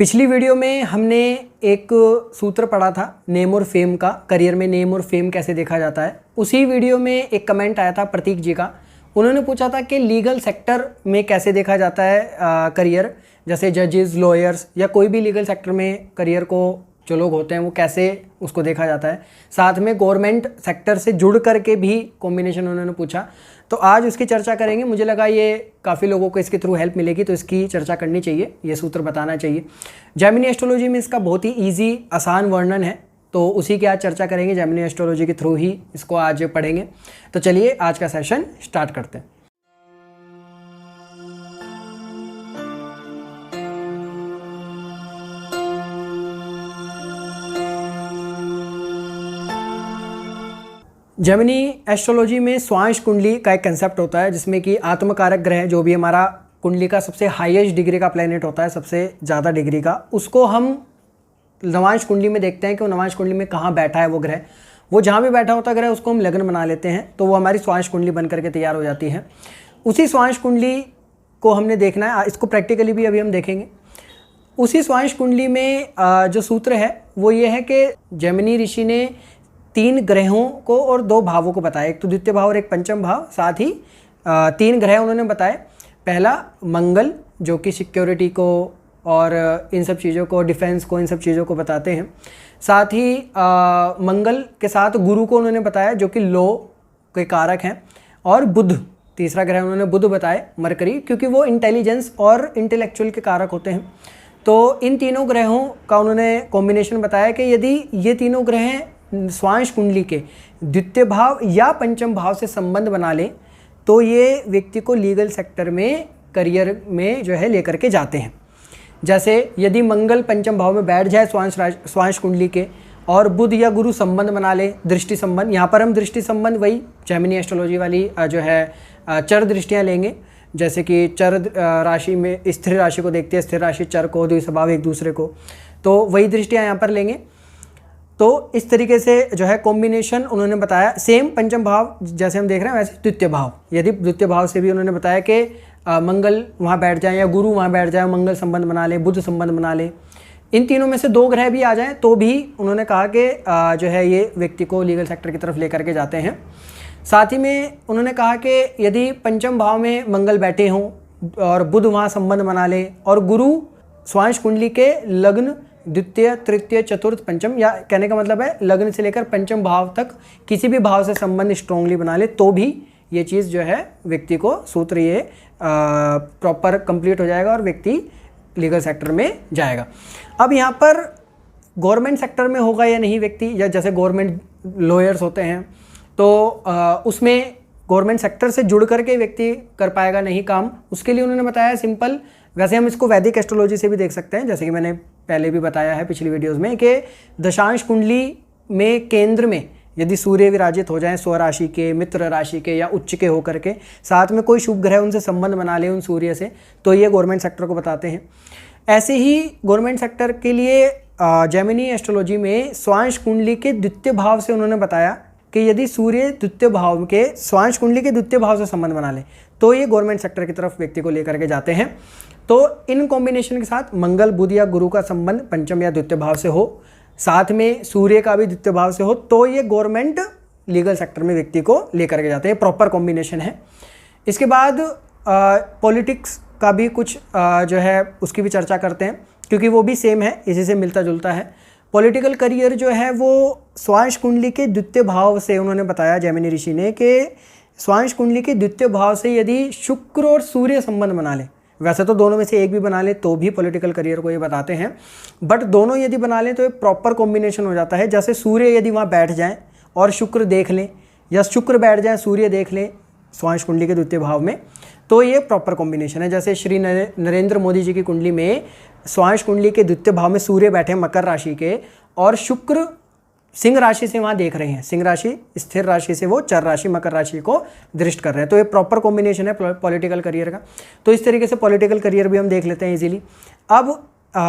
पिछली वीडियो में हमने एक सूत्र पढ़ा था नेम और फेम का, करियर में नेम और फेम कैसे देखा जाता है। उसी वीडियो में एक कमेंट आया था प्रतीक जी का। उन्होंने पूछा था कि लीगल सेक्टर में कैसे देखा जाता है करियर, जैसे जजेस, लॉयर्स या कोई भी लीगल सेक्टर में करियर को जो लोग होते हैं वो कैसे उसको देखा जाता है। साथ में गवर्नमेंट सेक्टर से जुड़ करके भी कॉम्बिनेशन उन्होंने पूछा, तो आज उसकी चर्चा करेंगे। मुझे लगा ये काफ़ी लोगों को इसके थ्रू हेल्प मिलेगी, तो इसकी चर्चा करनी चाहिए, ये सूत्र बताना चाहिए। जेमिनी एस्ट्रोलॉजी में इसका बहुत ही ईजी आसान वर्णन है, तो उसी की आज चर्चा करेंगे। जेमिनी एस्ट्रोलॉजी के थ्रू ही इसको आज पढ़ेंगे। तो चलिए आज का सेशन स्टार्ट करते हैं। जेमिनी एस्ट्रोलॉजी में स्वांश कुंडली का एक कंसेप्ट होता है, जिसमें कि आत्मकारक ग्रह जो भी हमारा कुंडली का सबसे हाईएस्ट डिग्री का प्लैनेट होता है, सबसे ज़्यादा डिग्री का, उसको हम नवांश कुंडली में देखते हैं कि वो नवांश कुंडली में कहाँ बैठा है वो ग्रह। वो जहाँ भी बैठा होता ग्रह उसको हम लग्न बना लेते हैं, तो वो हमारी स्वांश कुंडली बन करके तैयार हो जाती है। उसी स्वांश कुंडली को हमने देखना है, इसको प्रैक्टिकली भी अभी हम देखेंगे। उसी स्वांश कुंडली में जो सूत्र है वो ये है कि जेमिनी ऋषि ने 3 ग्रहों को और 2 भावों को बताया, एक तो द्वितीय भाव और एक पंचम भाव, साथ ही 3 ग्रह उन्होंने बताए। पहला मंगल, जो कि सिक्योरिटी को और इन सब चीज़ों को, डिफेंस को, इन सब चीज़ों को बताते हैं। साथ ही मंगल के साथ गुरु को उन्होंने बताया, जो कि लॉ के कारक हैं। और बुध, तीसरा ग्रह उन्होंने बुध बताए, मरकरी, क्योंकि वो इंटेलिजेंस और इंटेलेक्चुअल के कारक होते हैं। तो इन तीनों ग्रहों का उन्होंने कॉम्बिनेशन बताया कि यदि ये तीनों ग्रह स्वांश कुंडली के द्वितीय भाव या पंचम भाव से संबंध बना लें, तो ये व्यक्ति को लीगल सेक्टर में करियर में जो है लेकर के जाते हैं। जैसे यदि मंगल पंचम भाव में बैठ जाए स्वांश कुंडली के, और बुध या गुरु संबंध बना ले, दृष्टि संबंध, यहाँ पर हम दृष्टि संबंध वही जेमिनी एस्ट्रोलॉजी वाली जो है चर दृष्टियाँ लेंगे। जैसे कि चर राशि में स्थिर राशि को देखते हैं, स्थिर राशि चर को, द्विस्वभाव एक दूसरे को, तो वही दृष्टियाँ यहाँ पर लेंगे। तो इस तरीके से जो है कॉम्बिनेशन उन्होंने बताया। सेम पंचम भाव जैसे हम देख रहे हैं वैसे द्वितीय भाव, यदि द्वितीय भाव से भी उन्होंने बताया कि मंगल वहाँ बैठ जाए या गुरु वहाँ बैठ जाए, मंगल संबंध बना ले, बुध संबंध बना ले, इन तीनों में से 2 ग्रह भी आ जाएं, तो भी उन्होंने कहा कि जो है ये व्यक्ति को लीगल सेक्टर की तरफ लेकर के जाते हैं। साथ ही में उन्होंने कहा कि यदि पंचम भाव में मंगल बैठे हों और बुध वहाँ संबंध बना ले, और गुरु स्वांश कुंडली के लग्न द्वितीय, तृतीय, चतुर्थ, पंचम, या कहने का मतलब है लग्न से लेकर पंचम भाव तक किसी भी भाव से संबंध स्ट्रांगली बना ले, तो भी ये चीज़ जो है व्यक्ति को सूत्र ये प्रॉपर कंप्लीट हो जाएगा और व्यक्ति लीगल सेक्टर में जाएगा। अब यहाँ पर गवर्नमेंट सेक्टर में होगा या नहीं व्यक्ति, या जैसे गवर्नमेंट लॉयर्स होते हैं तो उसमें गवर्नमेंट सेक्टर से जुड़ करके व्यक्ति कर पाएगा नहीं काम, उसके लिए उन्होंने बताया सिंपल। वैसे हम इसको वैदिक एस्ट्रोलॉजी से भी देख सकते हैं, जैसे कि मैंने पहले भी बताया है पिछली वीडियोस में कि दशांश कुंडली में केंद्र में यदि सूर्य विराजित हो जाएं स्वराशि के, मित्र राशि के या उच्च के होकर के, साथ में कोई शुभ ग्रह उनसे संबंध बना ले उन सूर्य से, तो ये गवर्नमेंट सेक्टर को बताते हैं। ऐसे ही गवर्नमेंट सेक्टर के लिए जेमिनी एस्ट्रोलॉजी में स्वांश कुंडली के द्वितीय भाव से उन्होंने बताया कि यदि सूर्य द्वितीय भाव के स्वांश कुंडली के द्वितीय भाव से संबंध बना ले, तो ये गवर्नमेंट सेक्टर की तरफ व्यक्ति को लेकर के जाते हैं। तो इन कॉम्बिनेशन के साथ मंगल, बुध या गुरु का संबंध पंचम या द्वितीय भाव से हो, साथ में सूर्य का भी द्वितीय भाव से हो, तो ये गवर्नमेंट लीगल सेक्टर में व्यक्ति को लेकर के जाते हैं। प्रॉपर कॉम्बिनेशन है। इसके बाद पॉलिटिक्स का भी कुछ जो है उसकी भी चर्चा करते हैं, क्योंकि वो भी सेम है, इसी से मिलता जुलता है। पॉलिटिकल करियर जो है वो स्वांश कुंडली के द्वितीय भाव से उन्होंने बताया जेमिनी ऋषि ने कि स्वांश कुंडली के द्वितीय भाव से यदि शुक्र और सूर्य संबंध बना ले, वैसे तो दोनों में से एक भी बना ले तो भी पॉलिटिकल करियर को ये बताते हैं, बट दोनों यदि बना लें तो ये प्रॉपर कॉम्बिनेशन हो जाता है। जैसे सूर्य यदि वहाँ बैठ जाएं और शुक्र देख लें, या शुक्र बैठ जाए सूर्य देख लें स्वांश कुंडली के द्वितीय भाव में, तो ये प्रॉपर कॉम्बिनेशन है। जैसे श्री नरेंद्र मोदी जी की कुंडली में स्वांश कुंडली के द्वितीय भाव में सूर्य बैठे मकर राशि के, और शुक्र सिंह राशि से वहाँ देख रहे हैं, सिंह राशि स्थिर राशि से वो चर राशि मकर राशि को दृष्ट कर रहे हैं, तो ये प्रॉपर कॉम्बिनेशन है पॉलिटिकल करियर का। तो इस तरीके से पॉलिटिकल करियर भी हम देख लेते हैं इजीली। अब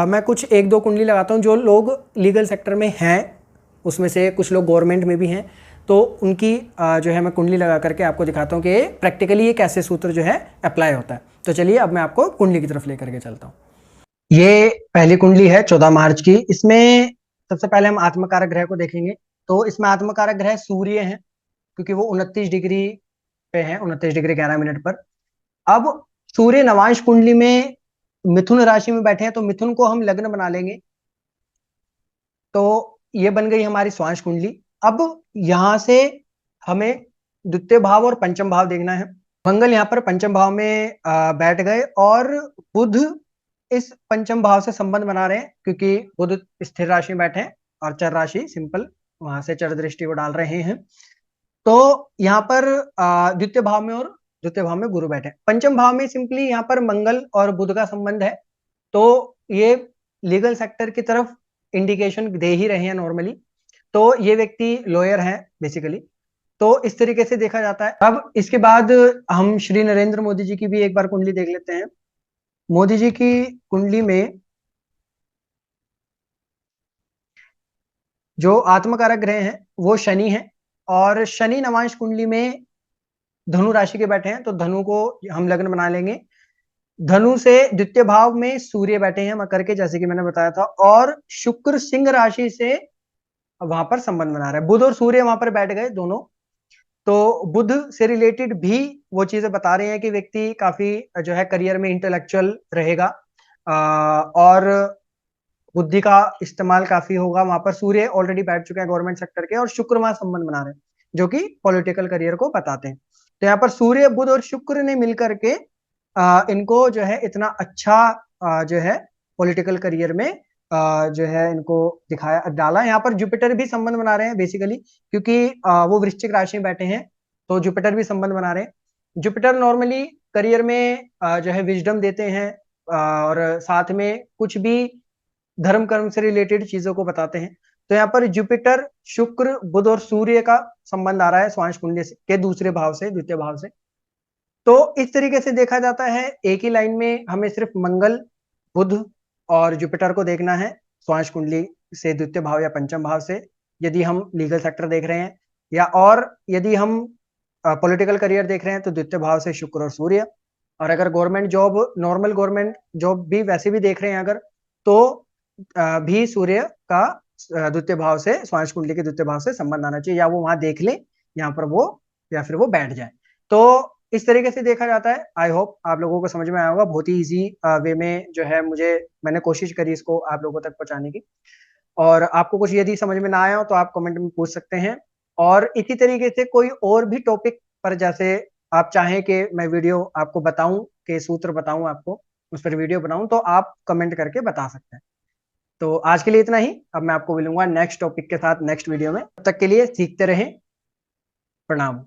मैं कुछ 1-2 कुंडली लगाता हूँ जो लोग लीगल सेक्टर में हैं, उसमें से कुछ लोग गवर्नमेंट में भी हैं, तो उनकी जो है मैं कुंडली लगा करके आपको दिखाता हूँ कि प्रैक्टिकली ये कैसे सूत्र जो है अप्लाई होता है। तो चलिए अब मैं आपको कुंडली की तरफ लेकर के चलता हूँ। ये पहली कुंडली है 14 मार्च की। इसमें सबसे पहले हम आत्मकारक ग्रह को देखेंगे। तो इसमें आत्मकारक ग्रह सूर्य है, क्योंकि वो 29 डिग्री पे है, 29 डिग्री 11 मिनट पर। अब सूर्य नवांश कुंडली में मिथुन राशि में बैठे हैं, तो मिथुन को हम लग्न बना लेंगे। तो ये बन गई हमारी स्वांश कुंडली। अब यहां से हमें द्वितीय भाव और पंचम भाव देखना है। मंगल यहाँ पर पंचम भाव में बैठ गए, और बुध इस पंचम भाव से संबंध बना रहे हैं, क्योंकि बुध स्थिर राशि में बैठे हैं और चर राशि सिंपल, वहां से चर दृष्टि को डाल रहे हैं। तो यहाँ पर द्वितीय भाव में और द्वितीय भाव में गुरु बैठे हैं। पंचम भाव में सिंपली यहाँ पर मंगल और बुध का संबंध है, तो ये लीगल सेक्टर की तरफ इंडिकेशन दे ही रहे हैं नॉर्मली। तो ये व्यक्ति लॉयर है बेसिकली। तो इस तरीके से देखा जाता है। अब इसके बाद हम श्री नरेंद्र मोदी जी की भी एक बार कुंडली देख लेते हैं। मोदी जी की कुंडली में जो आत्मकारक ग्रह हैं वो शनि है, और शनि नवांश कुंडली में धनु राशि के बैठे हैं, तो धनु को हम लग्न बना लेंगे। धनु से द्वितीय भाव में सूर्य बैठे हैं मकर के, जैसे कि मैंने बताया था, और शुक्र सिंह राशि से वहां पर संबंध बना रहा है। बुध और सूर्य वहां पर बैठ गए दोनों। तो बुध से रिलेटेड भी वो चीजें बता रहे हैं कि व्यक्ति काफी जो है करियर में इंटेलेक्चुअल रहेगा, और बुद्धि का इस्तेमाल काफी होगा। वहां पर सूर्य ऑलरेडी बैठ चुके हैं गवर्नमेंट सेक्टर के, और शुक्र वहां संबंध बना रहे हैं, जो कि पॉलिटिकल करियर को बताते हैं। तो यहाँ पर सूर्य बुध और शुक्र ने मिलकर के इनको जो है इतना अच्छा जो है पॉलिटिकल करियर में जो है इनको दिखाया डाला। यहाँ पर जुपिटर भी संबंध बना रहे हैं बेसिकली, क्योंकि वो वृश्चिक राशि में बैठे हैं, तो जुपिटर भी संबंध बना रहे हैं। जुपिटर नॉर्मली करियर में जो है विजडम देते हैं, और साथ में कुछ भी धर्म कर्म से रिलेटेड चीजों को बताते हैं। तो यहाँ पर जुपिटर शुक्र बुध और सूर्य का संबंध आ रहा है स्वांश कुंडली के दूसरे भाव से, द्वितीय भाव से। तो इस तरीके से देखा जाता है, एक ही लाइन में हमें सिर्फ मंगल बुध और जुपिटर को देखना है स्वांश कुंडली से द्वितीय भाव या पंचम भाव से, यदि हम लीगल सेक्टर देख रहे हैं, या और यदि हम पॉलिटिकल करियर देख रहे हैं तो द्वितीय भाव से शुक्र और सूर्य। और अगर government job, normal government job भी वैसे भी देख रहे हैं अगर, तो भी सूर्य का द्वितीय भाव से, स्वांश कुंडली के द्वितीय भाव से संबंध आना चाहिए, या वो वहां देख ले यहाँ पर वो, या फिर वो बैठ जाए। तो इस तरीके से देखा जाता है। आई होप आप लोगों को समझ में आया होगा। बहुत ही इजी वे में जो है मैंने कोशिश करी इसको आप लोगों तक पहुंचाने की। और आपको कुछ यदि समझ में ना आया हो तो आप कमेंट में पूछ सकते हैं। और इसी तरीके से कोई और भी टॉपिक पर, जैसे आप चाहें कि मैं वीडियो आपको बताऊं, के सूत्र बताऊं आपको, उस पर वीडियो बनाऊं, तो आप कमेंट करके बता सकते हैं। तो आज के लिए इतना ही। अब मैं आपको मिलूंगा नेक्स्ट टॉपिक के साथ नेक्स्ट वीडियो में। तब तक के लिए सीखते रहें। प्रणाम।